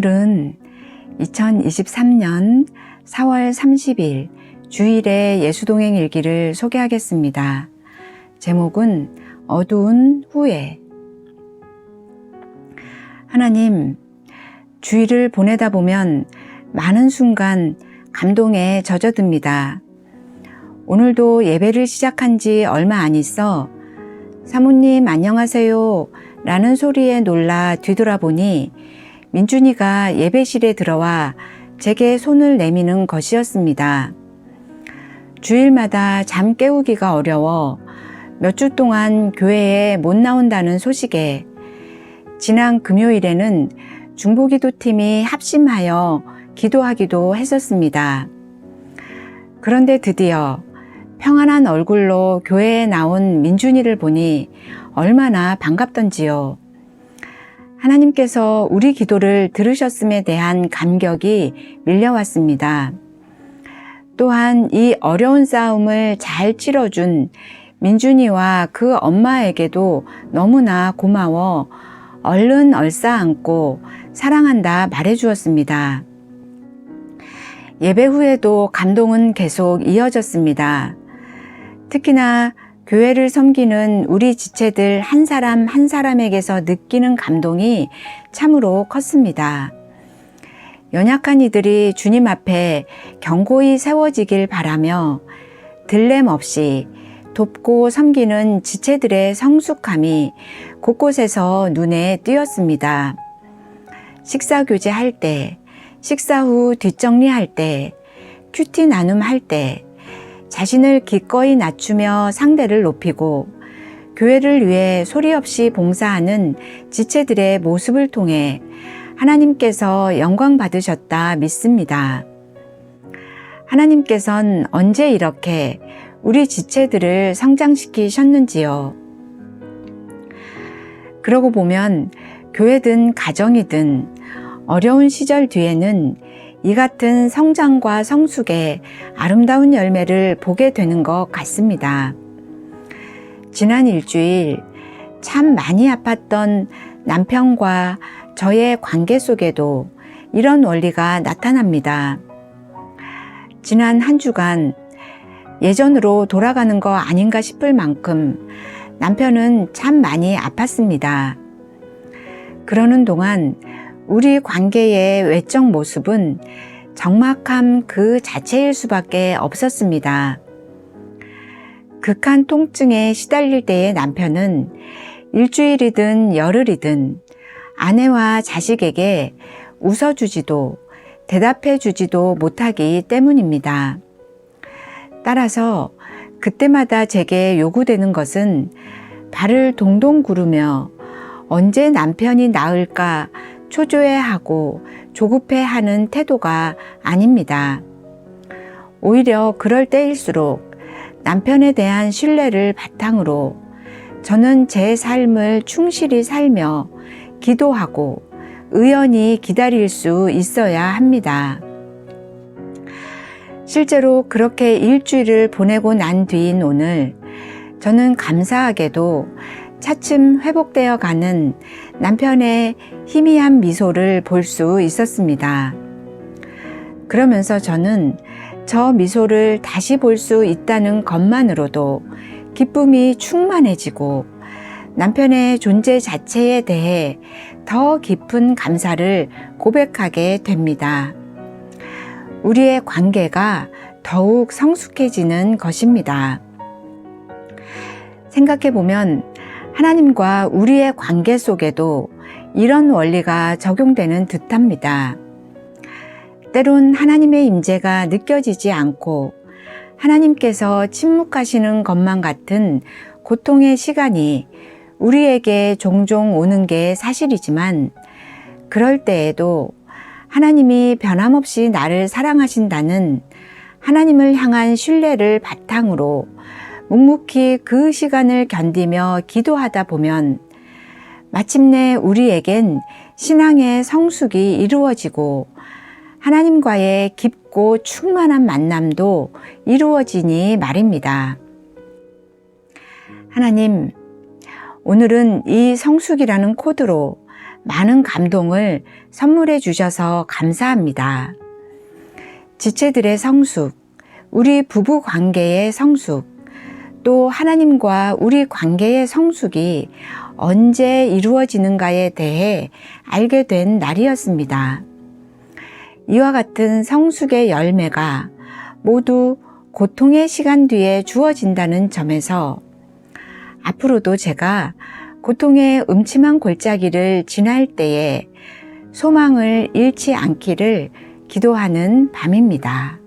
오늘은 2023년 4월 30일 주일의 예수동행 일기를 소개하겠습니다. 제목은 어두운 후에. 하나님, 주일을 보내다 보면 많은 순간 감동에 젖어듭니다. 오늘도 예배를 시작한 지 얼마 안 있어 사모님 안녕하세요 라는 소리에 놀라 뒤돌아보니 민준이가 예배실에 들어와 제게 손을 내미는 것이었습니다. 주일마다 잠 깨우기가 어려워 몇 주 동안 교회에 못 나온다는 소식에 지난 금요일에는 중보기도팀이 합심하여 기도하기도 했었습니다. 그런데 드디어 평안한 얼굴로 교회에 나온 민준이를 보니 얼마나 반갑던지요. 하나님께서 우리 기도를 들으셨음에 대한 감격이 밀려왔습니다. 또한 이 어려운 싸움을 잘 치러준 민준이와 그 엄마에게도 너무나 고마워 얼른 얼싸안고 사랑한다 말해주었습니다. 예배 후에도 감동은 계속 이어졌습니다. 특히나 교회를 섬기는 우리 지체들 한 사람 한 사람에게서 느끼는 감동이 참으로 컸습니다. 연약한 이들이 주님 앞에 견고히 세워지길 바라며 들램 없이 돕고 섬기는 지체들의 성숙함이 곳곳에서 눈에 띄었습니다. 식사 교제할 때, 식사 후 뒷정리할 때, 큐티 나눔할 때, 자신을 기꺼이 낮추며 상대를 높이고 교회를 위해 소리 없이 봉사하는 지체들의 모습을 통해 하나님께서 영광 받으셨다 믿습니다. 하나님께서는 언제 이렇게 우리 지체들을 성장시키셨는지요. 그러고 보면 교회든 가정이든 어려운 시절 뒤에는 이 같은 성장과 성숙의 아름다운 열매를 보게 되는 것 같습니다. 지난 일주일 참 많이 아팠던 남편과 저의 관계 속에도 이런 원리가 나타납니다. 지난 한 주간 예전으로 돌아가는 거 아닌가 싶을 만큼 남편은 참 많이 아팠습니다. 그러는 동안 우리 관계의 외적 모습은 적막함 그 자체일 수밖에 없었습니다. 극한 통증에 시달릴 때의 남편은 일주일이든 열흘이든 아내와 자식에게 웃어주지도 대답해주지도 못하기 때문입니다. 따라서 그때마다 제게 요구되는 것은 발을 동동 구르며 언제 남편이 나을까 초조해하고 조급해하는 태도가 아닙니다. 오히려 그럴 때일수록 남편에 대한 신뢰를 바탕으로 저는 제 삶을 충실히 살며 기도하고 의연히 기다릴 수 있어야 합니다. 실제로 그렇게 일주일을 보내고 난 뒤인 오늘 저는 감사하게도 차츰 회복되어 가는 남편의 희미한 미소를 볼 수 있었습니다. 그러면서 저는 저 미소를 다시 볼 수 있다는 것만으로도 기쁨이 충만해지고 남편의 존재 자체에 대해 더 깊은 감사를 고백하게 됩니다. 우리의 관계가 더욱 성숙해지는 것입니다. 생각해보면 하나님과 우리의 관계 속에도 이런 원리가 적용되는 듯합니다. 때론 하나님의 임재가 느껴지지 않고 하나님께서 침묵하시는 것만 같은 고통의 시간이 우리에게 종종 오는 게 사실이지만 그럴 때에도 하나님이 변함없이 나를 사랑하신다는 하나님을 향한 신뢰를 바탕으로 묵묵히 그 시간을 견디며 기도하다 보면 마침내 우리에겐 신앙의 성숙이 이루어지고 하나님과의 깊고 충만한 만남도 이루어지니 말입니다. 하나님, 오늘은 이 성숙이라는 코드로 많은 감동을 선물해 주셔서 감사합니다. 지체들의 성숙, 우리 부부 관계의 성숙, 또 하나님과 우리 관계의 성숙이 언제 이루어지는가에 대해 알게 된 날이었습니다. 이와 같은 성숙의 열매가 모두 고통의 시간 뒤에 주어진다는 점에서 앞으로도 제가 고통의 음침한 골짜기를 지날 때에 소망을 잃지 않기를 기도하는 밤입니다.